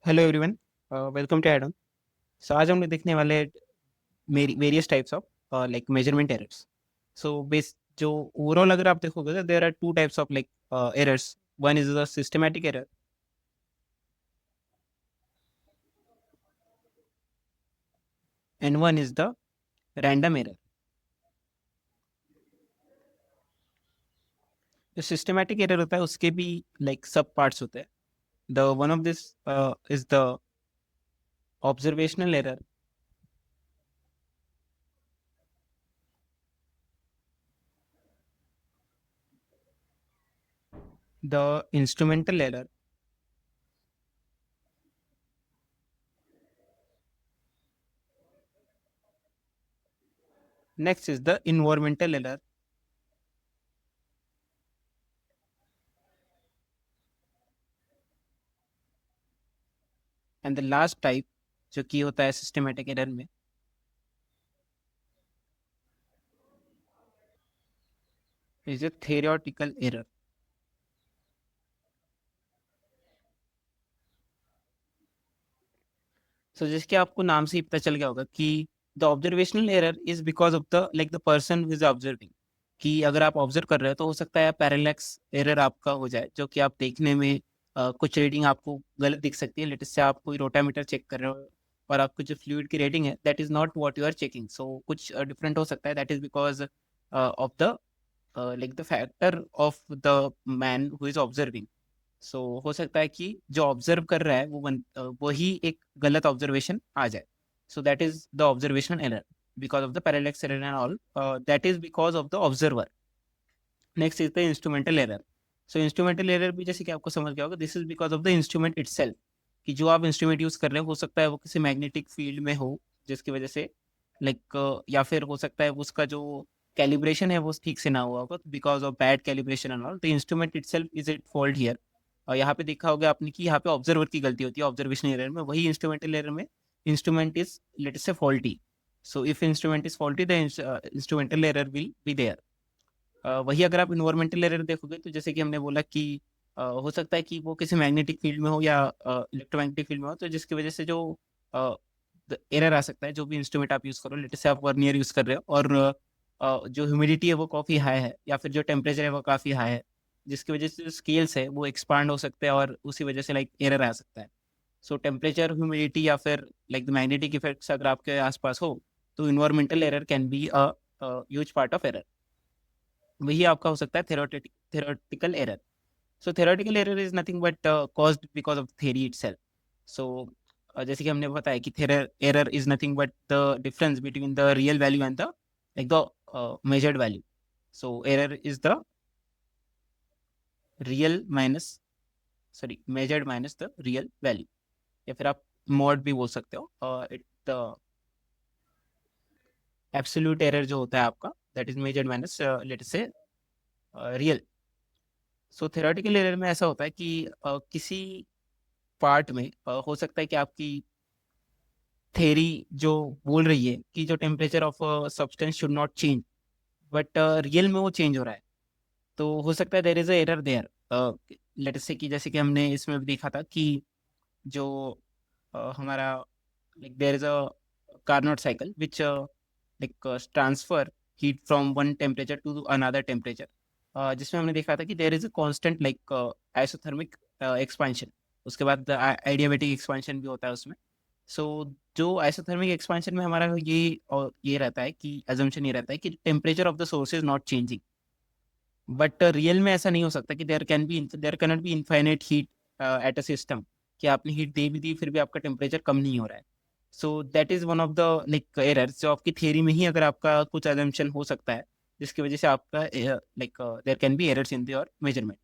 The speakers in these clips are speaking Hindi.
Hello everyone, welcome to Adam. So आज हम लोग देखने वाले मेरी various types of like measurement errors. So base जो ओवरऑल अगर आप देखोगे तो there are two types of like errors. One is the systematic error and one is the random error. जो सिस्टमैटिक एरर होता है उसके भी लाइक सब पार्ट्स होते हैं। The one of this is the observational error, the instrumental error, next is the environmental error, and the last type जो कि होता है सिस्टमैटिक एरर में इज a theoretical error। सो जिसके आपको नाम से ही पता चल गया होगा कि the observational error is because of the like the person is observing. कि अगर आप ऑब्जर्व कर रहे हो तो हो सकता है पैरेलैक्स एरर आपका हो जाए, जो कि आप देखने में कुछ रीडिंग आपको गलत दिख सकती है। लेटेस्ट से आप कोई रोटामीटर चेक कर रहे हो और आपको जो फ्लूइड की रेटिंग है that is not what you are checking, so कुछ डिफरेंट हो सकता है। That is because of the like the factor of the man who is observing. So हो सकता है कि जो ऑब्जर्व कर रहा है वही एक गलत ऑब्जर्वेशन आ जाए। So that is the observational error because of the parallax error and all, that is because of the observer. Next is the instrumental error. So instrumental error भी जैसे कि आपको समझ गया होगा, this is because of the instrument itself. कि जो आप इंस्ट्रूमेंट यूज कर रहे हो सकता है वो किसी मैग्नेटिक फील्ड में हो, जिसकी वजह से लाइक या फिर हो सकता है उसका जो कैलिब्रेशन है वो ठीक से ना हुआ होगा because of bad calibration and all. The instrument itself is it fault here. और यहाँ पे देखा होगा आपने कि यहाँ पे ऑब्जर्वर की गलती होती है ऑब्जर्वेशन एरर में, वही इंस्ट्रूमेंटल एरर में instrument is let's say faulty. So if instrument is faulty the instrumental error will be there. वही अगर आप इन्वायरमेंटल एरर देखोगे तो जैसे कि हमने बोला कि हो सकता है कि वो किसी मैग्नेटिक फील्ड में हो या इलेक्ट्रोमैग्नेटिक फील्ड में हो, तो जिसकी वजह से जो एरर आ सकता है। जो भी इंस्ट्रूमेंट आप यूज करो, लेट से आप वर्नियर यूज कर रहे हो और जो ह्यूमिडिटी है वो काफ़ी हाई है या फिर जो टेम्परेचर है वो काफ़ी हाई है, जिसकी वजह से जो स्केल्स है वो एक्सपांड हो सकते हैं और उसी वजह से लाइक एरर आ सकता है। सो टेम्परेचर, ह्यूमिडिटी या फिर लाइक द मैग्नेटिक इफेक्ट्स अगर आपके आसपास हो तो environmental error can be a huge part of error. वही आपका हो सकता है theoretical error. So theoretical error is nothing but caused because of theory itself. So जैसे कि हमने बताया कि error is nothing but the difference between the real value and the like the measured value. So error is the real minus sorry measured minus the real value, या फिर आप mod भी बोल सकते हो। इट द एब्सोल्यूट एरर जो होता है आपका that is measured minus let's say real. So theoretical error में ऐसा होता है कि किसी पार्ट में हो सकता है कि आपकी थेरी जो बोल रही है कि जो temperature of substance should not change, but real में वो चेंज हो रहा है। तो हो सकता है there is a error there. Let's say कि जैसे कि हमने इसमें भी देखा था कि जो हमारा like there is a Carnot cycle which like transfer heat from one temperature to another temperature, जिसमें हमने देखा था कि there is a constant like isothermal expansion. उसके बाद आइडियाबैटिक एक्सपेंशन भी होता है उसमें। सो जो आइसोथर्मिक एक्सपेंशन में हमारा ये रहता है कि अजम्पशन ये रहता है कि temperature of the source is not changing, but real में ऐसा नहीं हो सकता कि there can not be infinite heat at a system. कि आपने हीट दे भी दी फिर भी आपका टेम्परेचर कम नहीं हो रहा है। So that is one of the like errors जो आपकी थियरी में ही अगर आपका कुछ अजम्पशन हो सकता है, जिसकी वजह से आपका like there can be errors in your measurement.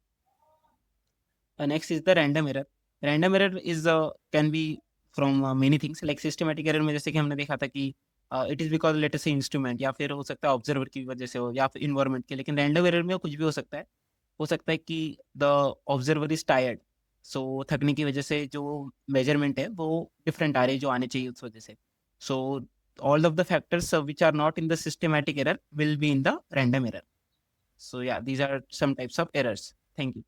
Next is the random error. Random error is can be from many things. Like systematic error में जैसे कि हमने देखा था कि इट इज बिकॉज लेटेस्ट से इंस्ट्रूमेंट या फिर हो सकता है ऑब्जर्वर की वजह से हो या फिर इन्वायरमेंट के। लेकिन रैंडम एरर में कुछ भी हो सकता है। हो सकता है कि द ऑब्जर्वर इज टायर्ड, सो थकने की वजह से जो मेजरमेंट है वो डिफरेंट आ रही है जो आने चाहिए उस वजह से। सो all of the factors which are not in the systematic error will be in the random error. So yeah, these are some types of errors. Thank you.